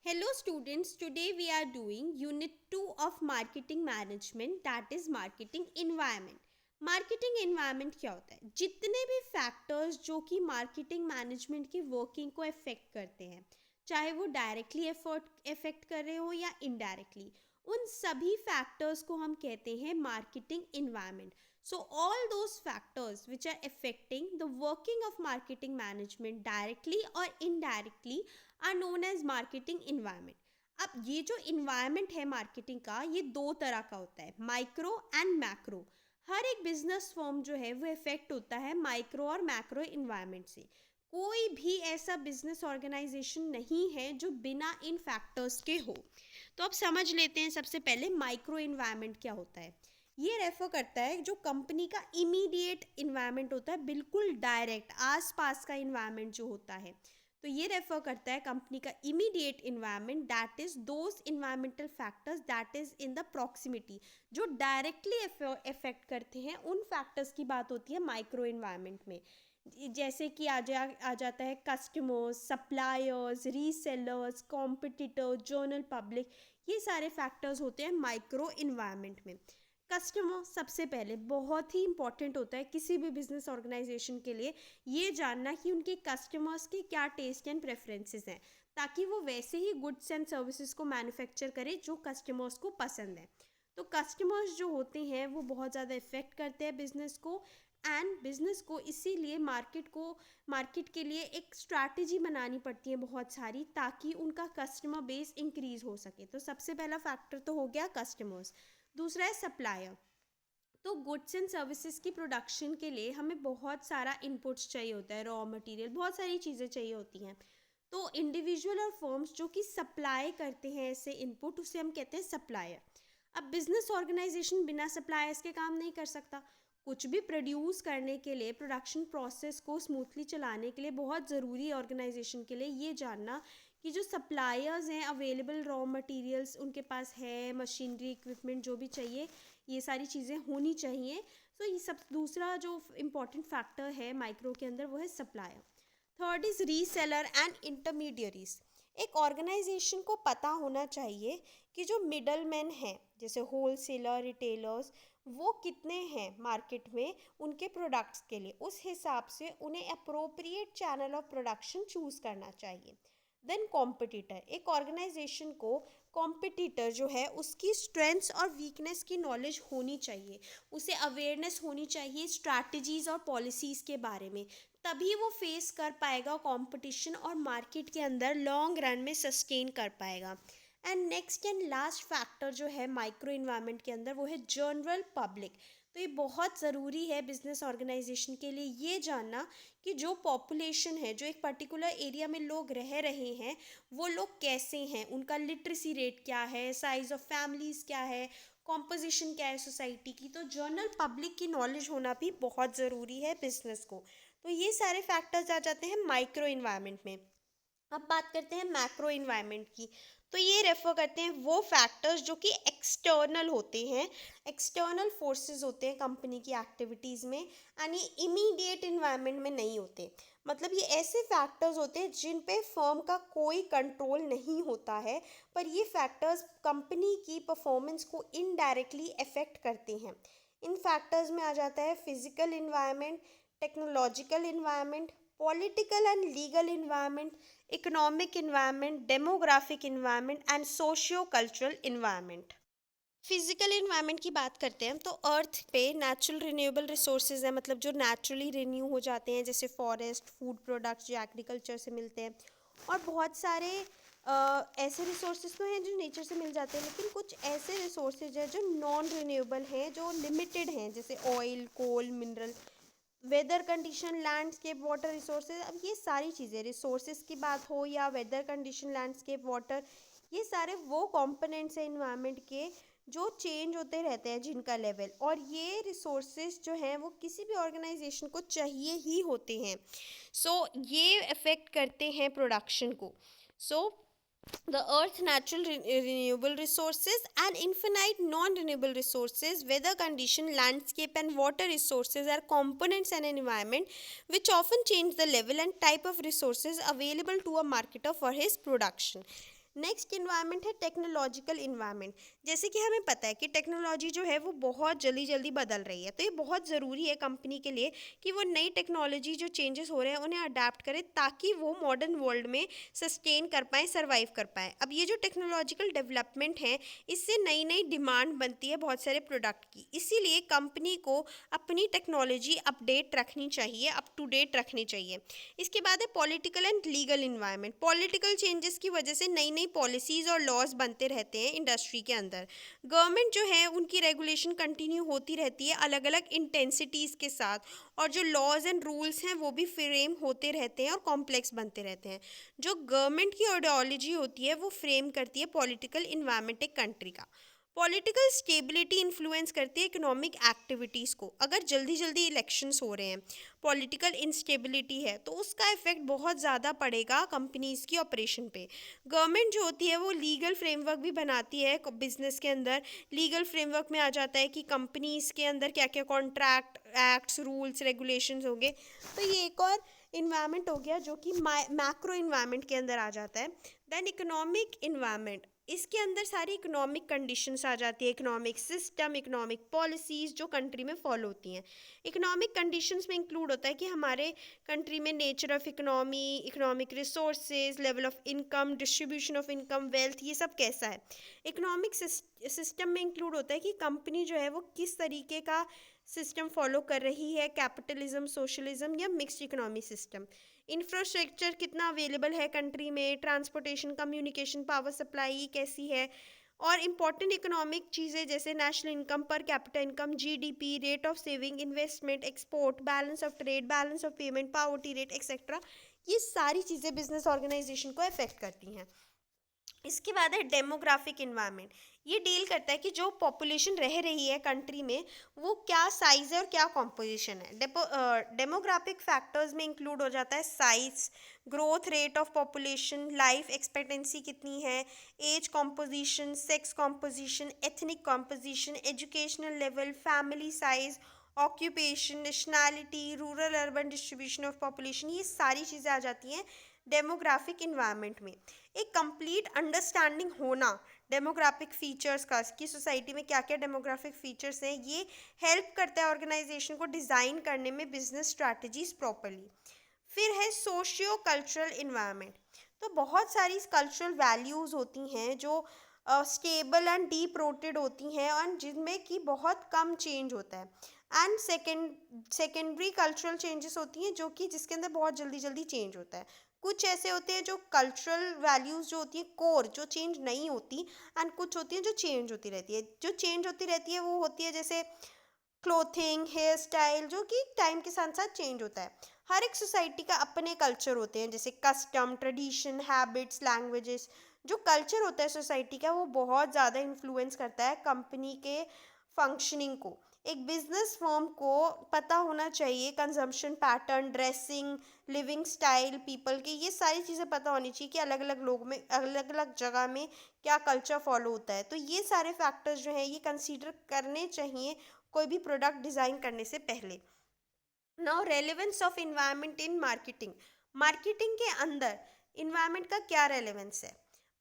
Hello students, today we are doing unit 2 of marketing management, that is marketing environment. Marketing environment क्या होता है? जितने भी factors जो कि मार्केटिंग मैनेजमेंट की वर्किंग को अफेक्ट करते हैं, चाहे वो डायरेक्टली अफेक्ट कर रहे हो या इनडायरेक्टली, उन सभी फैक्टर्स को हम कहते हैं marketing environment. So all those factors which are affecting the working of marketing management directly or indirectly are known as marketing environment. अब ये जो environment है marketing का, ये दो तरह का होता है, माइक्रो एंड मैक्रो. हर एक बिजनेस फॉर्म जो है वो इफेक्ट होता है माइक्रो और मैक्रो इन्वायरमेंट से. कोई भी ऐसा बिजनेस ऑर्गेनाइजेशन नहीं है जो बिना इन फैक्टर्स के हो. तो अब समझ लेते हैं सबसे पहले माइक्रो इन्वायरमेंट क्या होता है. ये रेफर करता है जो कंपनी का इमीडिएट इन्वायरमेंट होता है, बिल्कुल डायरेक्ट आसपास का इन्वायरमेंट जो होता है. तो ये रेफर करता है कंपनी का immediate environment, that is those environmental factors that is in the proximity, जो डायरेक्टली इफेक्ट करते हैं. उन फैक्टर्स की बात होती है माइक्रो इन्वायरमेंट में. जैसे कि आ जाता है customers, suppliers, resellers, competitors, journal public. ये सारे फैक्टर्स होते हैं माइक्रो इन्वायरमेंट में. कस्टमर सबसे पहले बहुत ही इंपॉर्टेंट होता है किसी भी बिजनेस ऑर्गेनाइजेशन के लिए, ये जानना कि उनके कस्टमर्स के क्या टेस्ट एंड प्रेफरेंसेस हैं, ताकि वो वैसे ही गुड्स एंड सर्विसेज को मैन्युफैक्चर करे जो कस्टमर्स को पसंद है. तो कस्टमर्स जो होते हैं वो बहुत ज़्यादा इफेक्ट करते हैं बिजनेस को, एंड बिजनेस को इसीलिए मार्केट के लिए एक स्ट्रैटेजी बनानी पड़ती है बहुत सारी, ताकि उनका कस्टमर बेस इंक्रीज हो सके. तो सबसे पहला फैक्टर तो हो गया कस्टमर्स. दूसरा है सप्लायर. तो गुड्स एंड सर्विसेज की प्रोडक्शन के लिए हमें बहुत सारा इनपुट्स चाहिए होता है, रॉ मटेरियल, बहुत सारी चीज़ें चाहिए होती हैं. तो इंडिविजुअल और फर्म्स जो कि सप्लाई करते हैं ऐसे इनपुट, उसे हम कहते हैं सप्लायर. अब बिजनेस ऑर्गेनाइजेशन बिना सप्लायर्स के काम नहीं कर सकता. कुछ भी प्रोड्यूस करने के लिए, प्रोडक्शन प्रोसेस को स्मूथली चलाने के लिए बहुत ज़रूरी है ऑर्गेनाइजेशन के लिए ये जानना कि जो सप्लायर्स हैं, अवेलेबल रॉ मटेरियल्स उनके पास है, मशीनरी, इक्विपमेंट जो भी चाहिए, ये सारी चीज़ें होनी चाहिए. तो ये सब दूसरा जो इम्पॉर्टेंट फैक्टर है माइक्रो के अंदर वो है supplier. Third is reseller and intermediaries. एक ऑर्गेनाइजेशन को पता होना चाहिए कि जो मिडल मैन हैं, जैसे होलसेलर, रिटेलर्स, वो कितने हैं मार्केट में उनके प्रोडक्ट्स के लिए. उस हिसाब से उन्हें appropriate channel of production choose करना चाहिए. Then competitor. एक ऑर्गेनाइजेशन को कॉम्पिटिटर जो है उसकी स्ट्रेंथ्स और वीकनेस की नॉलेज होनी चाहिए, उसे अवेयरनेस होनी चाहिए स्ट्रैटेजीज और पॉलिसीज़ के बारे में. तभी वो फेस कर पाएगा कंपटीशन और मार्केट के अंदर लॉन्ग रन में सस्टेन कर पाएगा. And next and last factor जो है माइक्रो इन्वायरमेंट के अंदर वो है जनरल पब्लिक. तो ये बहुत ज़रूरी है बिजनेस ऑर्गेनाइजेशन के लिए ये जानना कि जो पॉपुलेशन है, जो एक पर्टिकुलर एरिया में लोग रह रहे हैं, वो लोग कैसे हैं, उनका लिटरेसी रेट क्या है, साइज ऑफ फैमिलीज़ क्या है, कॉम्पोजिशन क्या है सोसाइटी की. तो जनरल पब्लिक की नॉलेज होना भी बहुत ज़रूरी है बिजनेस को. तो ये सारे फैक्टर्स आ जाते हैं माइक्रो इन्वायरमेंट में. अब बात करते हैं मैक्रो इन्वायरमेंट की. तो ये रेफर करते हैं वो फैक्टर्स जो कि एक्सटर्नल होते हैं, एक्सटर्नल फोर्सेस होते हैं कंपनी की एक्टिविटीज़ में, यानी इमीडिएट इन्वायरमेंट में नहीं होते. मतलब ये ऐसे फैक्टर्स होते हैं जिन पे फर्म का कोई कंट्रोल नहीं होता है, पर ये फैक्टर्स कंपनी की परफॉर्मेंस को इनडायरेक्टली अफेक्ट करते हैं. इन फैक्टर्स में आ जाता है physical environment, technological environment, political and legal environment, economic environment, demographic environment and socio cultural environment. Physical environment की बात करते हैं तो अर्थ पे नेचुरल रिन्यूएबल रिसोर्सेज हैं, मतलब जो नेचुरली रिन्यू हो जाते हैं, जैसे फॉरेस्ट, फूड प्रोडक्ट्स जो एग्रीकल्चर से मिलते हैं, और बहुत सारे ऐसे रिसोर्सेज तो हैं जो नेचर से मिल जाते हैं, लेकिन कुछ ऐसे रिसोर्सेज हैं जो नॉन रिन्यूएबल हैं, जो लिमिटेड हैं, जैसे oil, coal, mineral, weather condition, landscape, water resources. अब ये सारी चीज़ें, रिसोर्सेज की बात हो या वेदर कंडीशन, लैंडस्केप, वाटर, ये सारे वो कंपोनेंट्स हैं इन्वायरमेंट के जो चेंज होते रहते हैं, जिनका लेवल, और ये रिसोर्सेज जो हैं वो किसी भी ऑर्गेनाइजेशन को चाहिए ही होते हैं. ये अफेक्ट करते हैं प्रोडक्शन को. सो the earth natural renewable resources and infinite non-renewable resources, weather condition, landscape and water resources are components in an environment which often change the level and type of resources available to a marketer for his production. Next environment है technological environment. जैसे कि हमें पता है कि technology जो है वो बहुत जल्दी जल्दी बदल रही है, तो ये बहुत ज़रूरी है कंपनी के लिए कि वो नई टेक्नोलॉजी जो चेंजेस हो रहे हैं उन्हें अडाप्ट करे, ताकि वो मॉडर्न वर्ल्ड में सस्टेन कर पाए, सर्वाइव कर पाए। अब ये जो टेक्नोलॉजिकल डेवलपमेंट है, इससे नई नई डिमांड बनती है बहुत सारे प्रोडक्ट की, इसीलिए कंपनी को अपनी टेक्नोलॉजी अपडेट रखनी चाहिए, अप टू डेट रखनी चाहिए। इसके बाद है political and legal environment. Political changes की वजह से नई नई पॉलिसीज़ और लॉज बनते रहते हैं इंडस्ट्री के अंदर। गवर्नमेंट जो है उनकी रेगुलेशन कंटिन्यू होती रहती है अलग अलग इंटेंसिटीज़ के साथ, और जो लॉज एंड रूल्स हैं वो भी फ्रेम होते रहते हैं और कॉम्प्लेक्स बनते रहते हैं। जो गवर्नमेंट की आइडियोलॉजी होती है वो फ्रेम करती है पॉलिटिकल इन्वायरमेंट एक कंट्री का। पॉलिटिकल स्टेबिलिटी इन्फ्लुएंस करती है इकोनॉमिक एक्टिविटीज़ को। अगर जल्दी जल्दी इलेक्शंस हो रहे हैं, पॉलिटिकल इंस्टेबिलिटी है, तो उसका इफेक्ट बहुत ज़्यादा पड़ेगा कंपनीज़ की ऑपरेशन पे। गवर्नमेंट जो होती है वो लीगल फ्रेमवर्क भी बनाती है बिजनेस के अंदर। लीगल फ्रेमवर्क में आ जाता है कि कंपनीज़ के अंदर क्या क्या कॉन्ट्रैक्ट एक्ट्स रूल्स रेगुलेशंस होंगे। तो ये एक और इन्वायरमेंट हो गया जो कि मैक्रो इन्वायरमेंट के अंदर आ जाता है। देन इकोनॉमिक इन्वायरमेंट, इसके अंदर सारी इकोनॉमिक कंडीशंस आ जाती है, इकोनॉमिक सिस्टम, इकोनॉमिक पॉलिसीज़ जो कंट्री में फॉलो होती हैं। इकोनॉमिक कंडीशंस में इंक्लूड होता है कि हमारे कंट्री में nature of economy, economic resources, level of income, distribution of income, wealth, ये सब कैसा है। इकोनॉमिक सिस्टम में इंक्लूड होता है कि कंपनी जो है वो किस तरीके का सिस्टम फॉलो कर रही है, कैपिटलिज्म, सोशलिज्म या मिक्स्ड इकोनॉमी सिस्टम। इंफ्रास्ट्रक्चर कितना अवेलेबल है कंट्री में, ट्रांसपोर्टेशन, कम्युनिकेशन, पावर सप्लाई कैसी है, और इम्पॉर्टेंट इकोनॉमिक चीज़ें जैसे national income, per capita income, GDP, rate of saving, investment, export, balance of trade, balance of payment, poverty rate etcetera. ये सारी चीज़ें बिजनेस ऑर्गेनाइजेशन को अफेक्ट करती हैं। इसके बाद है डेमोग्राफिक इन्वायरमेंट। ये डील करता है कि जो पॉपुलेशन रह रही है कंट्री में वो क्या साइज है और क्या कॉम्पोजिशन है। डेमोग्राफिक फैक्टर्स में इंक्लूड हो जाता है size, growth rate of population, life expectancy कितनी है, age composition, sex composition, ethnic composition, educational level, family size, occupation, nationality, rural urban distribution of population. ये सारी चीज़ें आ जाती हैं डेमोग्राफिक इन्वायरमेंट में। एक कंप्लीट अंडरस्टैंडिंग होना डेमोग्राफिक फीचर्स का कि सोसाइटी में क्या क्या डेमोग्राफिक फीचर्स हैं, ये हेल्प करता है ऑर्गेनाइजेशन को डिज़ाइन करने में बिजनेस स्ट्रैटेजीज प्रॉपरली। फिर है सोशियो कल्चरल इन्वायरमेंट। तो बहुत सारी कल्चरल वैल्यूज़ होती हैं जो स्टेबल एंड डीप रोटेड होती हैं और जिनमें कि बहुत कम चेंज होता है। एंड सेकेंडरी कल्चरल चेंजेस होती हैं जो कि जिसके अंदर बहुत जल्दी जल्दी चेंज होता है। कुछ ऐसे होते हैं जो कल्चरल वैल्यूज़ जो होती है कोर, जो चेंज नहीं होती, एंड कुछ होती हैं जो चेंज होती रहती है। जो चेंज होती रहती है वो होती है जैसे क्लोथिंग, हेयर स्टाइल, जो कि टाइम के साथ साथ चेंज होता है। हर एक सोसाइटी का अपने कल्चर होते हैं जैसे कस्टम, ट्रेडिशन, हैबिट्स, लैंग्वेजेस। जो कल्चर होता है सोसाइटी का वो बहुत ज़्यादा इन्फ्लुएंस करता है कंपनी के फंक्शनिंग को। एक बिजनेस फर्म को पता होना चाहिए consumption pattern, dressing, living style people की, ये सारी चीज़ें पता होनी चाहिए कि अलग अलग लोग में, अलग अलग जगह में क्या कल्चर फॉलो होता है। तो ये सारे फैक्टर्स जो हैं ये कंसीडर करने चाहिए कोई भी प्रोडक्ट डिज़ाइन करने से पहले। Now relevance of environment in marketing. Marketing के अंदर इन्वायरमेंट का क्या रेलेवेंस है।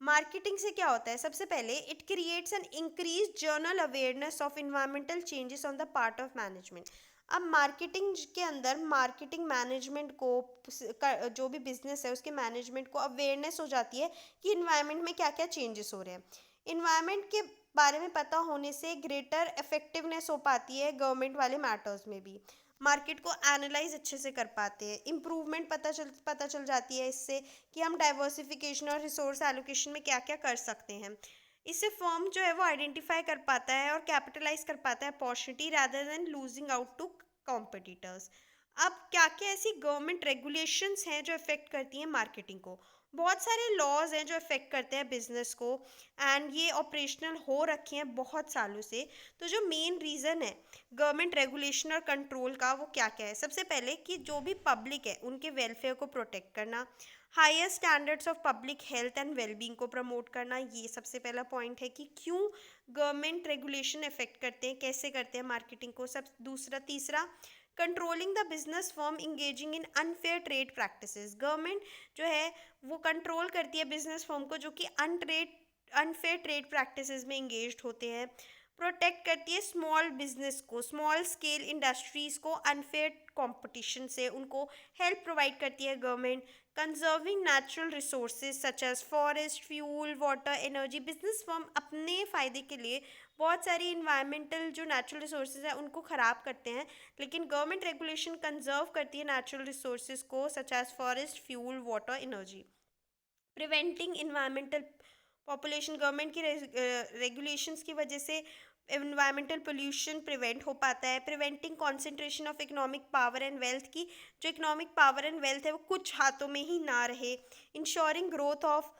मार्केटिंग से क्या होता है, सबसे पहले it creates an increase journal awareness of environmental changes on the part of management. अब मार्केटिंग के अंदर मार्केटिंग मैनेजमेंट को, जो भी बिजनेस है उसके मैनेजमेंट को अवेयरनेस हो जाती है कि इन्वायरमेंट में क्या क्या चेंजेस हो रहे हैं। इन्वायरमेंट के बारे में पता होने से ग्रेटर इफेक्टिवनेस हो पाती है गवर्नमेंट वाले मैटर्स में भी। मार्केट को एनालाइज अच्छे से कर पाते हैं, इम्प्रूवमेंट पता चल जाती है इससे कि हम डाइवर्सिफिकेशन और रिसोर्स एलोकेशन में क्या क्या कर सकते हैं। इससे फर्म जो है वो आइडेंटिफाई कर पाता है और कैपिटलाइज कर पाता है opportunity rather than losing out to competitors. अब क्या क्या ऐसी गवर्नमेंट रेगुलेशंस हैं जो इफेक्ट करती हैं मार्केटिंग को। बहुत सारे लॉज हैं जो इफेक्ट करते हैं बिजनेस को, एंड ये ऑपरेशनल हो रखे हैं बहुत सालों से। तो जो मेन रीज़न है गवर्नमेंट रेगुलेशन और कंट्रोल का वो क्या क्या है, सबसे पहले कि जो भी पब्लिक है उनके वेलफेयर को प्रोटेक्ट करना, higher standards of public health and wellbeing को प्रमोट करना। ये सबसे पहला पॉइंट है कि क्यों गवर्नमेंट रेगुलेशन इफेक्ट करते हैं, कैसे करते हैं मार्केटिंग को। सब दूसरा तीसरा controlling the business firm engaging in unfair trade practices, government जो है वो कंट्रोल करती है बिजनेस फर्म को जो कि अनफेयर ट्रेड प्रैक्टिसेस में इंगेज्ड होते हैं। प्रोटेक्ट करती है स्मॉल बिजनेस को, स्मॉल स्केल इंडस्ट्रीज को अनफेयर कंपटीशन से उनको हेल्प प्रोवाइड करती है government. Conserving natural resources such as forest, fuel, water, energy, business firm अपने फ़ायदे के लिए बहुत सारी इन्वायरमेंटल जो नेचुरल रिसोर्सेज है उनको ख़राब करते हैं, लेकिन गवर्नमेंट रेगुलेशन कंजर्व करती है नेचुरल रिसोर्सेज को such as forest, fuel, water, energy. Preventing environmental population, government की रेगुलेशंस की वजह से इन्वायरमेंटल पोल्यूशन प्रिवेंट हो पाता है। Preventing concentration of economic power and wealth, की जो इकोनॉमिक पावर एंड वेल्थ है वो कुछ हाथों में ही ना रहे। Ensuring growth of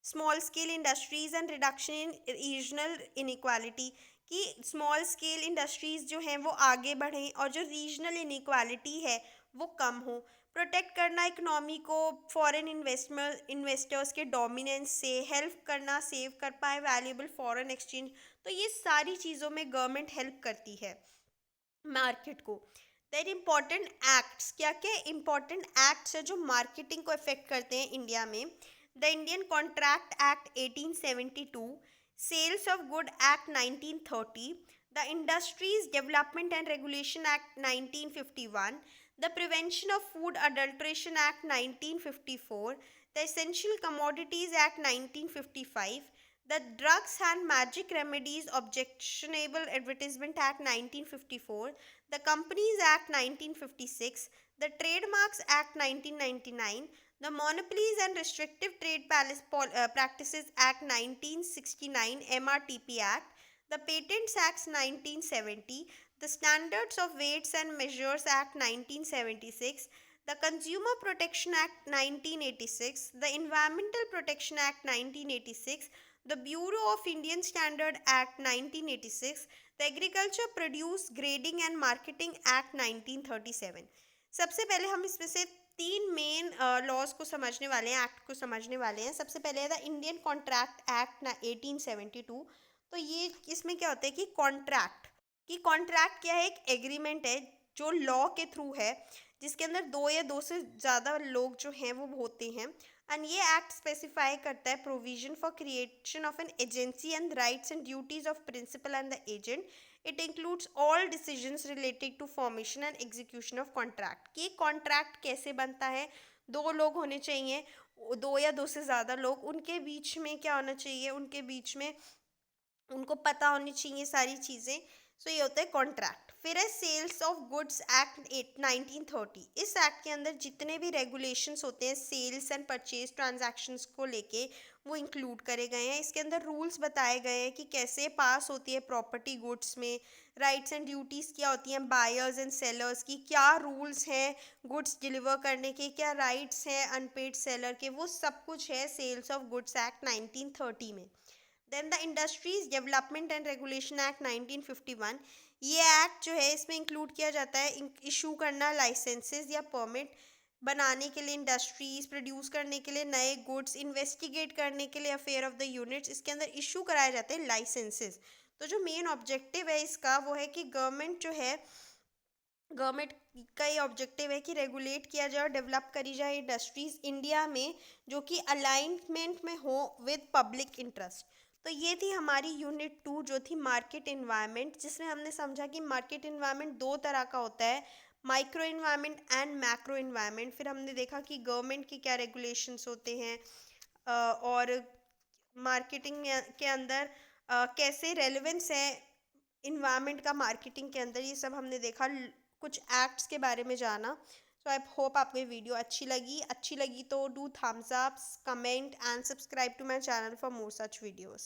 small scale industries and reduction in regional inequality, कि स्मॉल स्केल इंडस्ट्रीज जो हैं वो आगे बढ़ें और जो रीजनल इनइक्वालिटी है वो कम हो। प्रोटेक्ट करना इकोनॉमी को फॉरेन इन्वेस्टर्स के डोमिनेंस से, हेल्प करना सेव कर पाए वैल्यूएबल फॉरेन एक्सचेंज, तो ये सारी चीज़ों में गवर्नमेंट हेल्प करती है मार्केट को। देन इम्पॉर्टेंट एक्ट्स, क्या क्या इम्पॉर्टेंट एक्ट्स है जो मार्केटिंग को अफेक्ट करते हैं इंडिया में। The Indian contract act 1872, sales of good act 1930, the industries development and regulation act 1951, the prevention of food adulteration act 1954, the essential commodities act 1955, the Drugs and Magic Remedies Objectionable Advertisement Act 1954, the Companies Act 1956, the Trademarks Act 1999, the Monopolies and Restrictive Trade Practices Act 1969 MRTP Act, the Patents Act 1970, the Standards of Weights and Measures Act 1976, the Consumer Protection Act 1986, the Environmental Protection Act 1986, the Bureau of Indian Standard Act 1986, the Agriculture Produce Grading and Marketing Act 1937। सबसे पहले हम इसमें से तीन main laws को समझने वाले हैं, एक्ट को समझने वाले हैं। सबसे पहले है द इंडियन कॉन्ट्रैक्ट एक्ट 1872। तो ये इसमें क्या होता है कि कॉन्ट्रैक्ट क्या है, एक एग्रीमेंट है जो लॉ के थ्रू है, जिसके अंदर दो या दो से ज़्यादा लोग जो हैं वो होते हैं। एंड ये एक्ट स्पेसिफाई करता है provision for creation of an agency and rights and duties of principal and the agent. It includes all decisions related to formation and execution of contract, कि कॉन्ट्रैक्ट कैसे बनता है। दो लोग होने चाहिए, दो या दो से ज़्यादा लोग, उनके बीच में क्या होना चाहिए, उनके बीच में उनको पता होनी चाहिए सारी चीज़ें। सो ये होता है कॉन्ट्रैक्ट। फिर है सेल्स ऑफ गुड्स एक्ट 1930। इस एक्ट के अंदर जितने भी रेगुलेशंस होते हैं सेल्स एंड परचेज ट्रांजैक्शंस को लेके वो इंक्लूड करे गए हैं। इसके अंदर रूल्स बताए गए हैं कि कैसे पास होती है प्रॉपर्टी गुड्स में, राइट्स एंड ड्यूटीज़ क्या होती हैं बायर्स एंड सेलर्स की, क्या रूल्स हैं गुड्स डिलीवर करने के, क्या राइट्स हैं अनपेड सेलर के, वो सब कुछ है सेल्स ऑफ गुड्स एक्ट 1930 में। Then the industries development and regulation act 1951, ये एक्ट जो है इसमें इंक्लूड किया जाता है इशू करना लाइसेंसेस या परमिट बनाने के लिए, इंडस्ट्रीज प्रोड्यूस करने के लिए नए गुड्स, इन्वेस्टिगेट करने के लिए अफेयर ऑफ द यूनिट्स, इसके अंदर इशू कराए जाते हैं लाइसेंसेस। तो जो मेन ऑब्जेक्टिव है इसका वो है कि गवर्नमेंट का ये ऑब्जेक्टिव है कि रेगुलेट किया जाए और डेवलप करी जाए इंडस्ट्रीज इंडिया में जो कि अलाइनमेंट में हो विद पब्लिक इंटरेस्ट। तो ये थी हमारी यूनिट 2 जो थी मार्केट इन्वायरमेंट, जिसमें हमने समझा कि मार्केट इन्वायरमेंट दो तरह का होता है, micro environment and macro environment. फिर हमने देखा कि गवर्नमेंट के क्या रेगुलेशंस होते हैं और मार्केटिंग के अंदर कैसे रेलेवेंस है इन्वायरमेंट का मार्केटिंग के अंदर, ये सब हमने देखा, कुछ एक्ट्स के बारे में जाना। सो आई होप आपको ये वीडियो अच्छी लगी तो do thumbs up, comment and subscribe to my channel for more such videos.